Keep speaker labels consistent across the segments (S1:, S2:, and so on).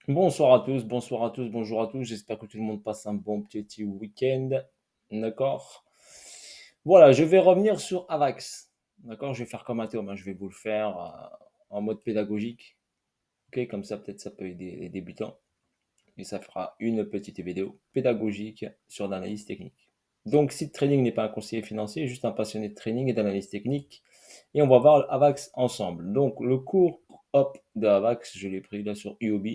S1: Bonsoir à tous, bonsoir à tous, bonjour à tous. J'espère que tout le monde passe un bon petit week-end. D'accord. Voilà, je vais revenir sur Avax. D'accord, je vais faire comme un Théo, je vais vous le faire en mode pédagogique. Ok, comme ça peut-être ça peut aider les débutants. Et ça fera une petite vidéo pédagogique sur l'analyse technique. Donc, Seed Trading n'est pas un conseiller financier, juste un passionné de trading et d'analyse technique. Et on va voir Avax ensemble. Donc, le cours hop de Avax, je l'ai pris là sur UOB.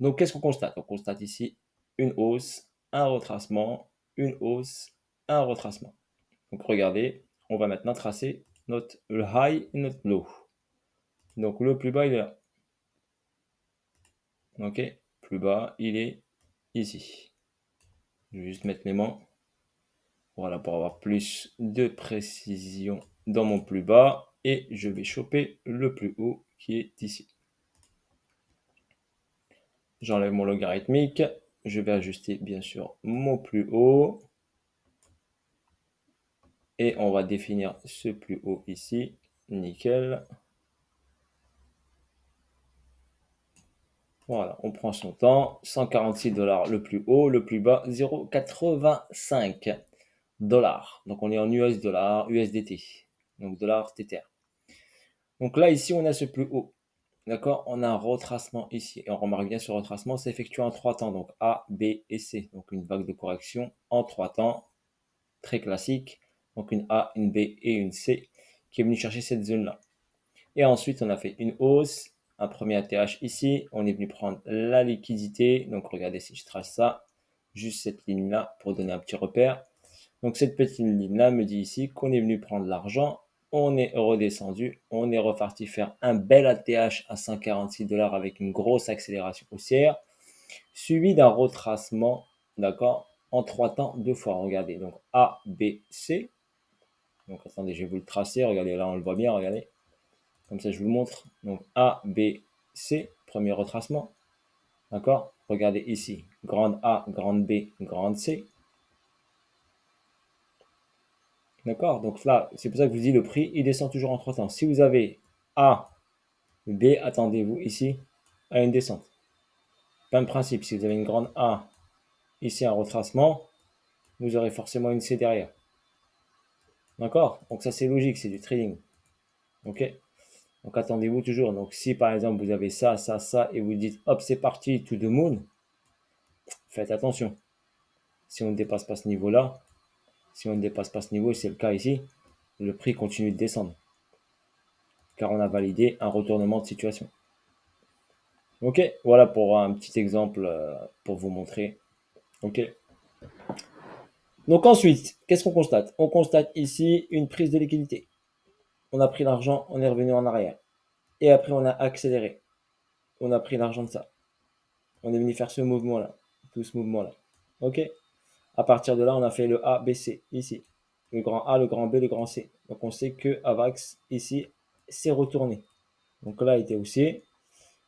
S1: Donc, qu'est-ce qu'on constate? On constate ici une hausse, un retracement, une hausse, un retracement. Donc, regardez, on va maintenant tracer notre high et notre low. Donc, le plus bas, il est là. OK? Plus bas, il est ici. Je vais juste mettre mes mains. Voilà, pour avoir plus de précision dans mon plus bas. Et je vais choper le plus haut qui est ici. J'enlève mon logarithmique. Je vais ajuster, bien sûr, mon plus haut. Et on va définir ce plus haut ici. Nickel. Voilà, on prend son temps. 146 $ le plus haut, le plus bas 0,85 $. Donc on est en US dollars, USDT. Donc dollar TTR. Donc là, ici, on a ce plus haut. D'accord? On a un retracement ici. Et on remarque bien ce retracement s'effectue en trois temps. Donc A, B et C. Donc une vague de correction en trois temps. Très classique. Donc une A, une B et une C qui est venue chercher cette zone-là. Et ensuite, on a fait une hausse, un premier ATH ici. On est venu prendre la liquidité. Donc, regardez si je trace ça, juste cette ligne-là pour donner un petit repère. Donc, cette petite ligne-là me dit ici qu'on est venu prendre l'argent. On est redescendu. On est reparti faire un bel ATH à 146 $ avec une grosse accélération haussière, suivi d'un retracement, d'accord, en trois temps, deux fois. Regardez, donc A, B, C. Donc, attendez, je vais vous le tracer. Regardez, là, on le voit bien, regardez. Comme ça, je vous le montre. Donc A, B, C, premier retracement. D'accord? Regardez ici. Grande A, grande B, grande C. D'accord? Donc là, c'est pour ça que je vous dis le prix, il descend toujours en trois temps. Si vous avez A, B, attendez-vous ici à une descente. Même principe, si vous avez une grande A, ici un retracement, vous aurez forcément une C derrière. D'accord? Donc ça, c'est logique, c'est du trading. Ok? Donc attendez-vous toujours. Donc si par exemple vous avez ça, ça, ça, et vous dites hop, c'est parti, to the moon, faites attention. Si on ne dépasse pas ce niveau-là, si on ne dépasse pas ce niveau, c'est le cas ici, le prix continue de descendre. Car on a validé un retournement de situation. Ok, voilà pour un petit exemple pour vous montrer. Ok. Donc ensuite, qu'est-ce qu'on constate? On constate ici une prise de liquidité. On a pris l'argent, on est revenu en arrière. Et après, on a accéléré. On a pris l'argent de ça. On est venu faire ce mouvement-là. Tout ce mouvement-là. Ok. À partir de là, on a fait le A, B, C, ici. Le grand A, le grand B, le grand C. Donc on sait que Avax, ici, s'est retourné. Donc là, il était haussier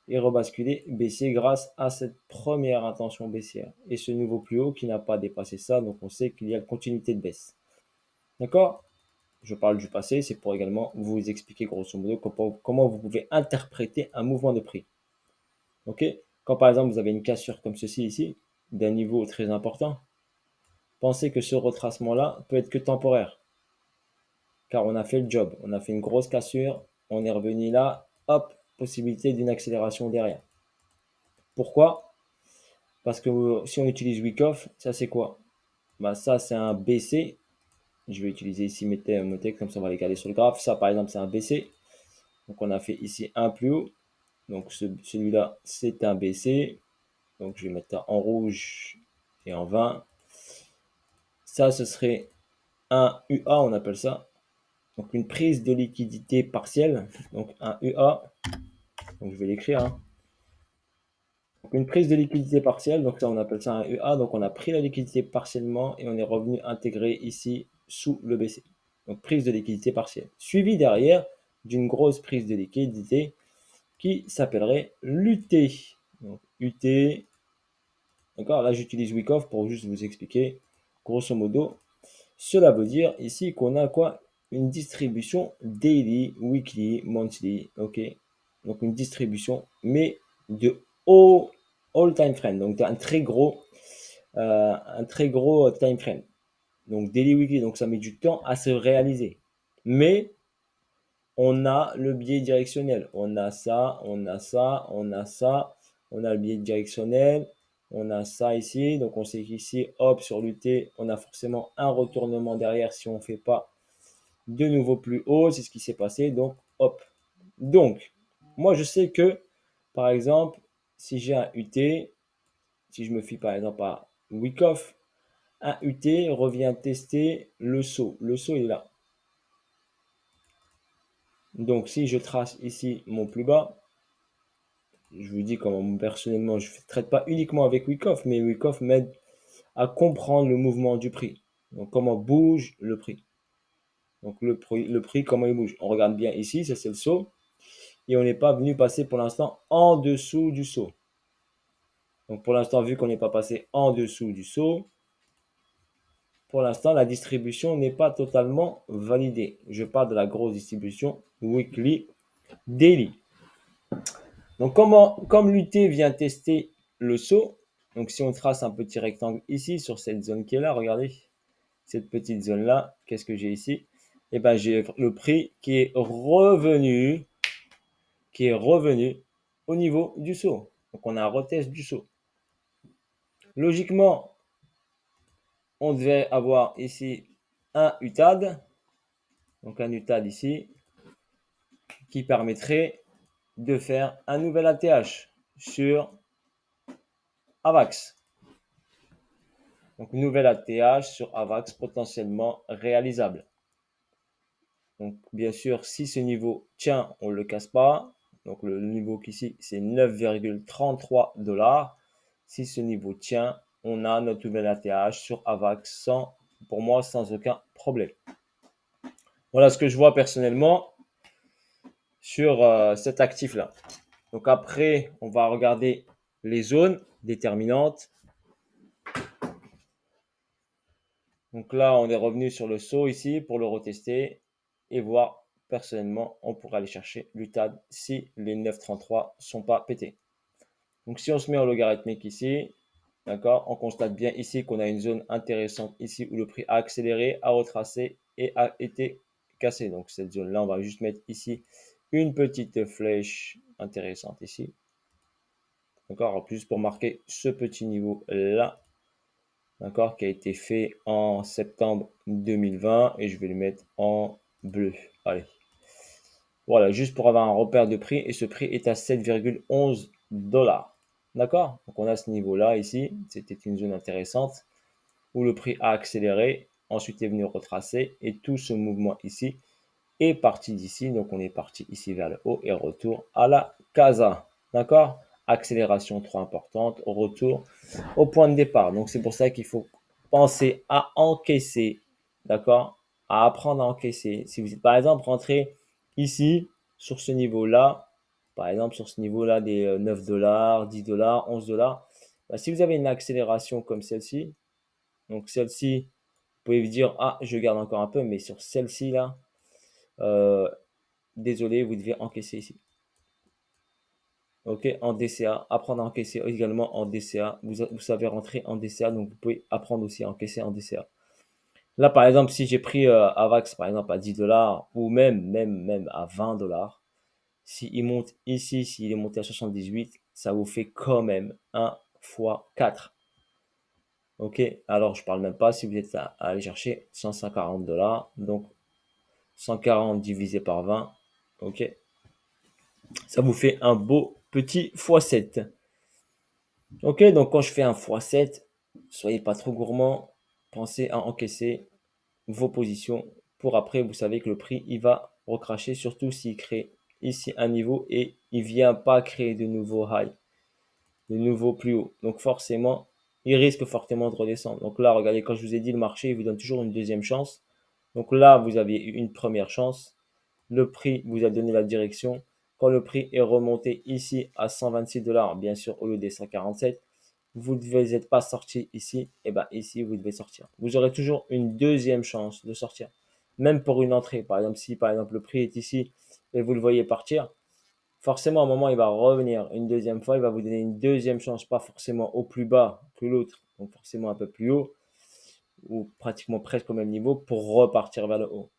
S1: et rebasculé baissier grâce à cette première intention baissière. Et ce nouveau plus haut qui n'a pas dépassé ça, donc on sait qu'il y a une continuité de baisse. D'accord? Je parle du passé, c'est pour également vous expliquer grosso modo comment vous pouvez interpréter un mouvement de prix. Ok? Quand par exemple vous avez une cassure comme ceci ici, d'un niveau très important, pensez que ce retracement-là peut être que temporaire. Car on a fait le job, on a fait une grosse cassure, on est revenu là, hop, possibilité d'une accélération derrière. Pourquoi? Parce que si on utilise Wyckoff, ça c'est quoi? Bah ça c'est un BC. Je vais utiliser ici mes textes, comme ça on va les garder sur le graphe. Ça par exemple c'est un BC. Donc on a fait ici un plus haut. Donc celui-là c'est un BC. Donc je vais mettre ça en rouge et en vin. Ça ce serait un UA, on appelle ça. Donc une prise de liquidité partielle. Donc un UA. Donc je vais l'écrire, hein. Donc une prise de liquidité partielle, donc ça on appelle ça un UA, donc on a pris la liquidité partiellement et on est revenu intégrer ici sous le BC. Donc prise de liquidité partielle. Suivi derrière d'une grosse prise de liquidité qui s'appellerait l'UT. Donc UT, d'accord, là j'utilise Wyckoff pour juste vous expliquer, grosso modo, cela veut dire ici qu'on a quoi? Une distribution daily, weekly, monthly, ok? Donc une distribution, mais de haut all time frame, donc un très gros time frame. Donc daily weekly, donc ça met du temps à se réaliser. Mais on a le biais directionnel. On a ça, on a ça, on a ça, on a le biais directionnel, on a ça ici. Donc on sait qu'ici, hop, sur l'UT, on a forcément un retournement derrière si on ne fait pas de nouveau plus haut. C'est ce qui s'est passé. Donc hop. Donc, moi je sais que, par exemple, si j'ai un UT, si je me fie par exemple à Wyckoff, un UT revient tester le saut. Le saut est là. Donc si je trace ici mon plus bas, je vous dis comment personnellement, je ne traite pas uniquement avec Wyckoff, mais Wyckoff m'aide à comprendre le mouvement du prix. Donc comment bouge le prix. Donc le prix, comment il bouge. On regarde bien ici, ça c'est le saut. Et on n'est pas venu passer pour l'instant en dessous du saut. Donc pour l'instant, vu qu'on n'est pas passé en dessous du saut, pour l'instant, la distribution n'est pas totalement validée. Je parle de la grosse distribution weekly, daily. Donc, comme l'UT vient tester le saut, donc si on trace un petit rectangle ici sur cette zone qui est là, regardez, cette petite zone-là, qu'est-ce que j'ai ici? Eh bien, j'ai le prix qui est revenu au niveau du saut. Donc, on a un retest du saut. Logiquement, on devait avoir ici un UTAD, donc un UTAD ici, qui permettrait de faire un nouvel ATH sur AVAX. Donc, nouvel ATH sur AVAX potentiellement réalisable. Donc, bien sûr, si ce niveau tient, on ne le casse pas. Donc, le niveau qu'ici, c'est 9,33 $. Si ce niveau tient, on a notre nouvel ATH sur AVAX pour moi, sans aucun problème. Voilà ce que je vois personnellement sur cet actif-là. Donc, après, on va regarder les zones déterminantes. Donc là, on est revenu sur le saut ici pour le retester et voir personnellement, on pourrait aller chercher l'UTAD si les 9,33 ne sont pas pétés. Donc si on se met en logarithmique ici, d'accord, on constate bien ici qu'on a une zone intéressante ici où le prix a accéléré, a retracé et a été cassé. Donc cette zone-là, on va juste mettre ici une petite flèche intéressante ici. D'accord, en plus pour marquer ce petit niveau-là. D'accord, qui a été fait en septembre 2020 et je vais le mettre en bleu. Allez. Voilà, juste pour avoir un repère de prix et ce prix est à 7,11 $. D'accord? Donc on a ce niveau-là ici, c'était une zone intéressante où le prix a accéléré, ensuite est venu retracer et tout ce mouvement ici est parti d'ici. Donc on est parti ici vers le haut et retour à la casa. D'accord? Accélération trop importante, retour au point de départ. Donc c'est pour ça qu'il faut penser à encaisser, d'accord? À apprendre à encaisser. Si vous êtes par exemple rentré ici sur ce niveau-là, par exemple sur ce niveau-là des 9 $, 10 $, 11 $, bah, si vous avez une accélération comme celle-ci, donc celle-ci, vous pouvez vous dire, ah, je garde encore un peu, mais sur celle-ci là, désolé, vous devez encaisser ici. Ok, en DCA, apprendre à encaisser également en DCA. Vous savez rentrer en DCA, donc vous pouvez apprendre aussi à encaisser en DCA. Là, par exemple, si j'ai pris AVAX, par exemple, à 10 $ ou même à 20 $, s'il monte ici, s'il est monté à 78, ça vous fait quand même 1 fois 4. Ok, alors je parle même pas si vous êtes à aller chercher 140 $, donc 140 divisé par 20, ok, ça vous fait un beau petit x7. Ok, donc quand je fais un x7, soyez pas trop gourmand, pensez à encaisser vos positions pour après, vous savez que le prix, il va recracher, surtout s'il crée ici un niveau et il vient pas créer de nouveaux high, de nouveaux plus hauts. Donc forcément, il risque fortement de redescendre. Donc là, regardez, quand je vous ai dit, le marché, il vous donne toujours une deuxième chance. Donc là, vous avez eu une première chance. Le prix vous a donné la direction. Quand le prix est remonté ici à 126 $, bien sûr, au lieu des 147, vous ne êtes pas sorti ici, et bien ici, vous devez sortir. Vous aurez toujours une deuxième chance de sortir. Même pour une entrée, par exemple, si par exemple le prix est ici et vous le voyez partir, Forcément, à un moment, il va revenir une deuxième fois, il va vous donner une deuxième chance, pas forcément au plus bas que l'autre, donc forcément un peu plus haut, ou pratiquement presque au même niveau, pour repartir vers le haut.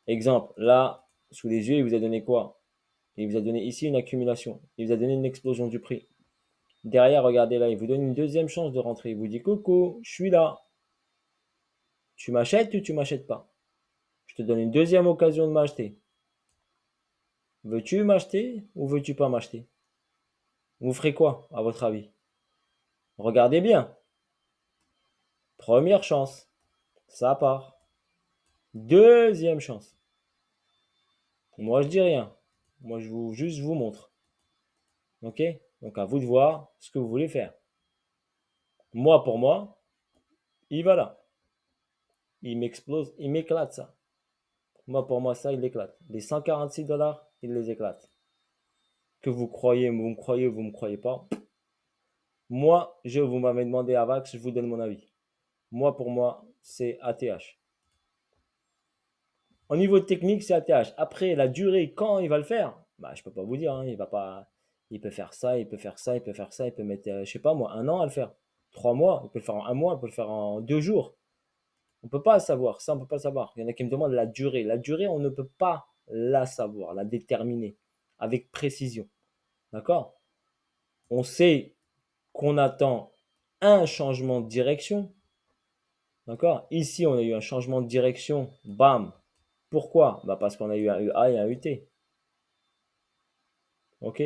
S1: Exemple, là, sous les yeux, il vous a donné quoi? Il vous a donné ici une accumulation, il vous a donné une explosion du prix. Derrière, regardez là, il vous donne une deuxième chance de rentrer, il vous dit coucou, je suis là, tu m'achètes ou tu m'achètes pas? Je te donne une deuxième occasion de m'acheter. Veux-tu m'acheter ou veux-tu pas m'acheter? Vous ferez quoi, à votre avis? Regardez bien. Première chance, ça part. Deuxième chance. Moi, je dis rien. Moi, juste je vous montre. Ok? Donc, à vous de voir ce que vous voulez faire. Moi, pour moi, il va là. Il m'explose, il m'éclate ça. Moi, pour moi, ça, il éclate. Les 146 dollars, il les éclate. Que vous me croyez ou vous me croyez pas. Moi, vous m'avez demandé Avax, je vous donne mon avis. Moi, pour moi, c'est ATH. Au niveau technique, c'est ATH. Après, la durée, quand il va le faire, bah, je peux pas vous dire. Hein, il va pas. Il peut faire ça, il peut faire ça, il peut faire ça, il peut mettre, je sais pas moi, un an à le faire. 3 mois, il peut le faire en un mois, il peut le faire en 2 jours. On peut pas savoir. Ça, on peut pas savoir. Il y en a qui me demandent la durée. La durée, on ne peut pas la savoir, la déterminer avec précision. D'accord? On sait qu'on attend un changement de direction. D'accord? Ici, on a eu un changement de direction. Bam! Pourquoi? Bah parce qu'on a eu un UA et un UT. Ok?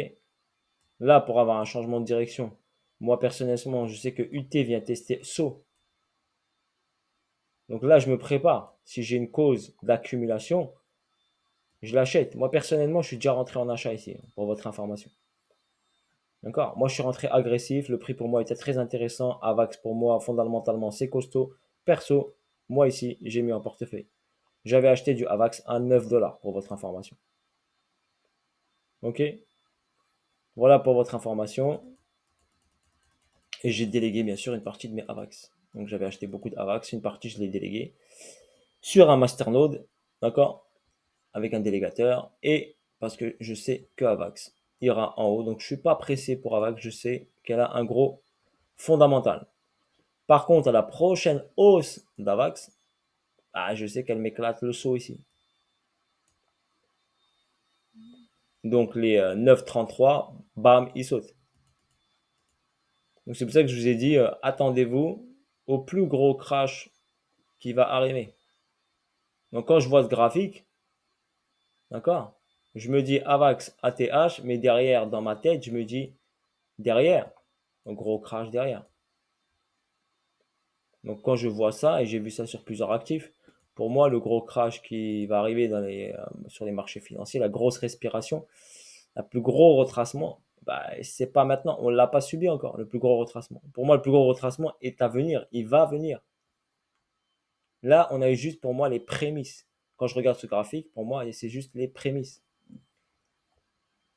S1: Là, pour avoir un changement de direction, moi personnellement, je sais que UT vient tester SO. Donc là, je me prépare. Si j'ai une cause d'accumulation, je l'achète. Moi personnellement, je suis déjà rentré en achat ici, pour votre information. D'accord? Moi, je suis rentré agressif. Le prix pour moi était très intéressant. Avax pour moi, fondamentalement, c'est costaud. Perso, moi ici, j'ai mis en portefeuille. J'avais acheté du Avax à 9 dollars pour votre information. Ok? Voilà pour votre information. Et j'ai délégué bien sûr une partie de mes AVAX. Donc j'avais acheté beaucoup de AVAX, une partie je l'ai déléguée sur un masternode, d'accord, avec un délégateur, et parce que je sais que AVAX ira en haut, donc je ne suis pas pressé pour AVAX, je sais qu'elle a un gros fondamental. Par contre, à la prochaine hausse d'AVAX, je sais qu'elle m'éclate le saut ici. Donc les 9,33, bam, il saute. Donc c'est pour ça que je vous ai dit, attendez-vous au plus gros crash qui va arriver. Donc quand je vois ce graphique, d'accord, je me dis AVAX, ATH, mais derrière, dans ma tête, je me dis derrière, un gros crash derrière. Donc quand je vois ça, et j'ai vu ça sur plusieurs actifs, pour moi, le gros crash qui va arriver sur les marchés financiers, la grosse respiration, le plus gros retracement, bah, c'est pas maintenant, on ne l'a pas subi encore, le plus gros retracement. Pour moi, le plus gros retracement est à venir, il va venir. Là, on a eu juste pour moi les prémices. Quand je regarde ce graphique, pour moi, c'est juste les prémices.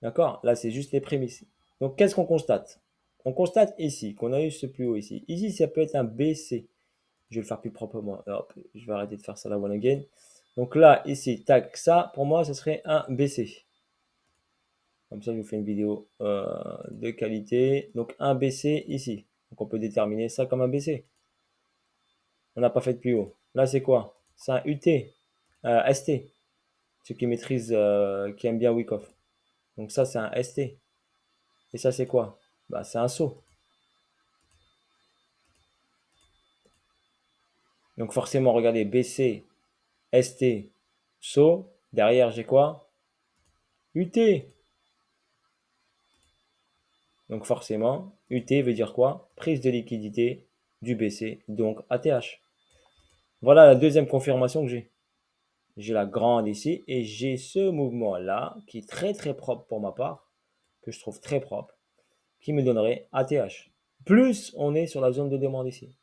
S1: D'accord? Là, c'est juste les prémices. Donc, qu'est-ce qu'on constate? On constate ici qu'on a eu ce plus haut ici. Ici, ça peut être un BC. Je vais le faire plus proprement. Hop, je vais arrêter de faire ça là, one again. Donc là, ici, tac, ça, pour moi, ce serait un BC. Comme ça, je vous fais une vidéo de qualité. Donc, un BC ici. Donc, on peut déterminer ça comme un BC. On n'a pas fait de plus haut. Là, c'est quoi? C'est un UT, ST. Ceux qui maîtrisent, qui aiment bien Wyckoff. Donc, ça, c'est un ST. Et ça, c'est quoi? Bah, c'est un saut. Donc forcément, regardez, BC, ST, SO. Derrière, j'ai quoi? UT. Donc forcément, UT veut dire quoi? Prise de liquidité du BC, donc ATH. Voilà la deuxième confirmation que j'ai. J'ai la grande ici et j'ai ce mouvement-là qui est très très propre pour ma part, que je trouve très propre, qui me donnerait ATH. Plus on est sur la zone de demande ici.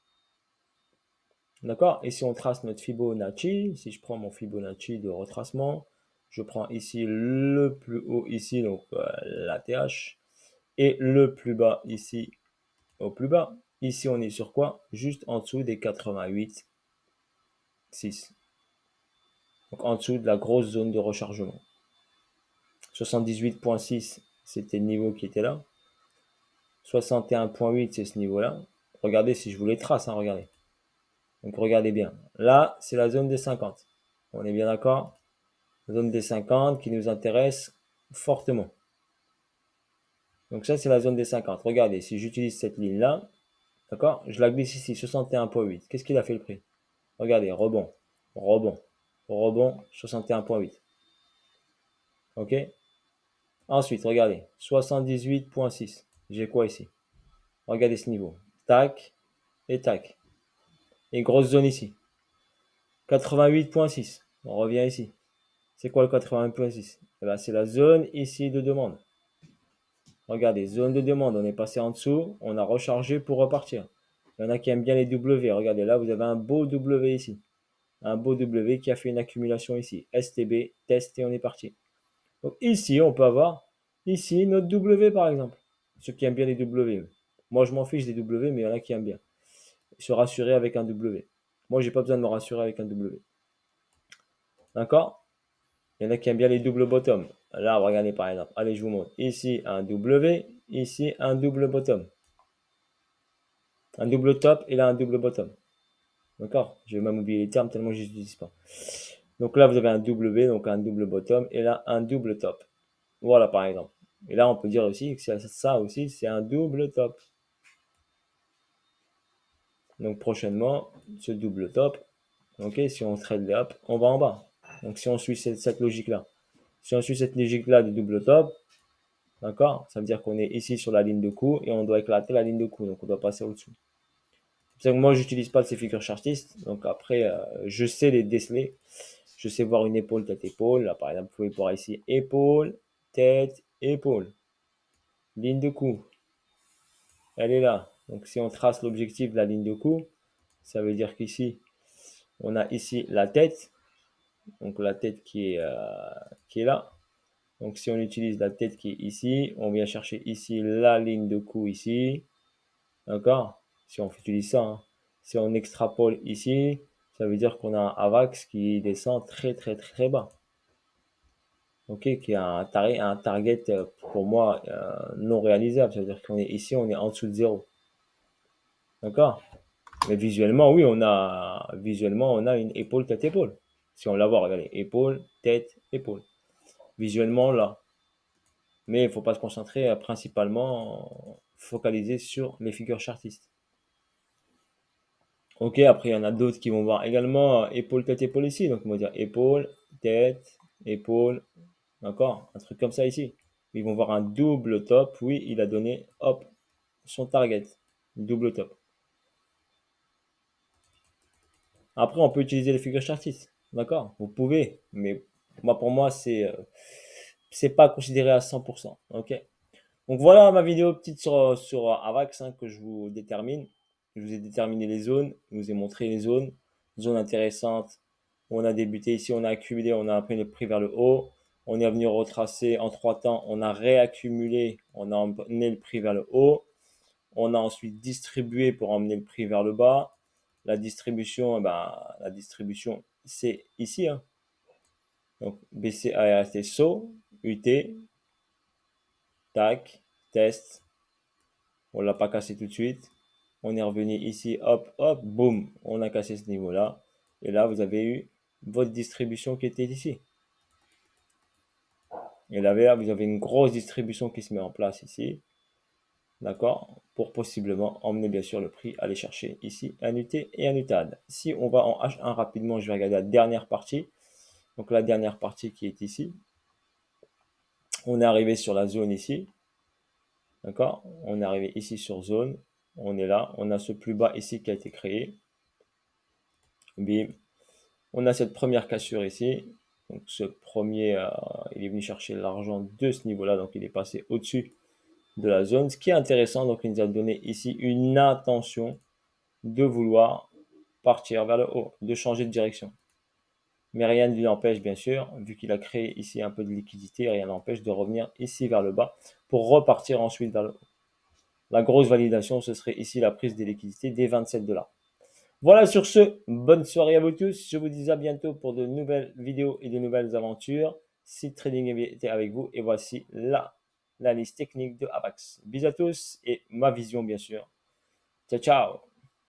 S1: D'accord? Et si on trace notre Fibonacci, si je prends mon Fibonacci de retracement, je prends ici le plus haut ici, donc l'ATH, et le plus bas ici, au plus bas. Ici, on est sur quoi? Juste en dessous des 88,6. Donc en dessous de la grosse zone de rechargement. 78,6, c'était le niveau qui était là. 61,8, c'est ce niveau-là. Regardez si je vous les trace, hein, regardez. Donc regardez bien. Là, c'est la zone des 50. On est bien d'accord? La zone des 50 qui nous intéresse fortement. Donc ça, c'est la zone des 50. Regardez, si j'utilise cette ligne-là, d'accord? Je la glisse ici, 61,8. Qu'est-ce qu'il a fait le prix? Regardez, rebond, rebond, rebond, 61,8. Ok? Ensuite, regardez, 78,6. J'ai quoi ici? Regardez ce niveau. Tac et tac. Et grosse zone ici. 88,6. On revient ici. C'est quoi le 88,6? Eh ben, c'est la zone ici de demande. Regardez, zone de demande. On est passé en dessous. On a rechargé pour repartir. Il y en a qui aiment bien les W. Regardez, là, vous avez un beau W ici. Un beau W qui a fait une accumulation ici. STB, test et on est parti. Donc ici, on peut avoir ici notre W par exemple. Ceux qui aiment bien les W. Moi, je m'en fiche des W, mais il y en a qui aiment bien. Se rassurer avec un W. Moi, j'ai pas besoin de me rassurer avec un W. D'accord? Il y en a qui aiment bien les double bottom. Là, regardez par exemple. Allez, je vous montre. Ici, un W. Ici, un double bottom. Un double top et là, un double bottom. D'accord? Je vais même oublier les termes tellement je ne les utilise pas. Donc là, vous avez un W, donc un double bottom, et là, un double top. Voilà, par exemple. Et là, on peut dire aussi que ça aussi, c'est un double top. Donc prochainement, ce double top, ok, si on trade les up, on va en bas. Donc si on suit cette logique-là, si on suit cette logique-là du double top, d'accord, ça veut dire qu'on est ici sur la ligne de coup et on doit éclater la ligne de coup, donc on doit passer au-dessous. C'est que moi, j'utilise pas ces figures chartistes, donc après, je sais les déceler. Je sais voir une épaule, tête, épaule. Là, par exemple, vous pouvez voir ici épaule, tête, épaule. Ligne de coup. Elle est là. Donc, si on trace l'objectif de la ligne de coup, ça veut dire qu'ici, on a ici la tête. Donc, la tête qui est là. Donc, si on utilise la tête qui est ici, on vient chercher ici la ligne de coup ici. D'accord? Si on utilise ça, hein. Si on extrapole ici, ça veut dire qu'on a un AVAX qui descend très, très, très bas. Ok, qui a un target pour moi non réalisable. Ça veut dire qu'on est ici, on est en dessous de zéro. D'accord? Mais visuellement, oui, on a une épaule, tête, épaule. Si on la voit, regardez, épaule, tête, épaule. Visuellement, là. Mais il ne faut pas se concentrer principalement focaliser sur les figures chartistes. Ok, après, il y en a d'autres qui vont voir également épaule, tête, épaule ici. Donc, on va dire épaule, tête, épaule. D'accord? Un truc comme ça ici. Ils vont voir un double top. Oui, il a donné, hop, son target. Double top. Après, on peut utiliser les figures chartistes. D'accord? Vous pouvez. Mais moi, pour moi, c'est pas considéré à 100%. Ok? Donc voilà ma vidéo petite sur AVAX hein, que je vous détermine. Je vous ai déterminé les zones, je vous ai montré les zones, zones intéressantes. On a débuté ici, on a accumulé, on a pris le prix vers le haut. On est venu retracer en 3 temps, on a réaccumulé, on a emmené le prix vers le haut. On a ensuite distribué pour emmener le prix vers le bas. La distribution, c'est ici. Hein. Donc BCART SO, UT, tac, test. On l'a pas cassé tout de suite. On est revenu ici, hop, hop, boum, on a cassé ce niveau-là. Et là, vous avez eu votre distribution qui était ici. Et là, vous avez une grosse distribution qui se met en place ici. D'accord? Pour possiblement emmener bien sûr le prix, aller chercher ici un UT et un UTAD. Si on va en H1 rapidement, je vais regarder la dernière partie. Donc la dernière partie qui est ici. On est arrivé sur la zone ici. D'accord? On est arrivé ici sur zone. On est là. On a ce plus bas ici qui a été créé. Bim. On a cette première cassure ici. Donc ce premier, il est venu chercher l'argent de ce niveau-là. Donc il est passé au-dessus de la zone. Ce qui est intéressant, donc il nous a donné ici une intention de vouloir partir vers le haut, de changer de direction. Mais rien ne l'empêche, bien sûr, vu qu'il a créé ici un peu de liquidité, rien n'empêche de revenir ici vers le bas pour repartir ensuite vers le haut. La grosse validation, ce serait ici la prise des liquidités des 27 $. Voilà, sur ce, bonne soirée à vous tous. Je vous dis à bientôt pour de nouvelles vidéos et de nouvelles aventures. si Trading était avec vous. Et voici la liste technique de Avax. Bisous à tous et ma vision, bien sûr. Ciao, ciao!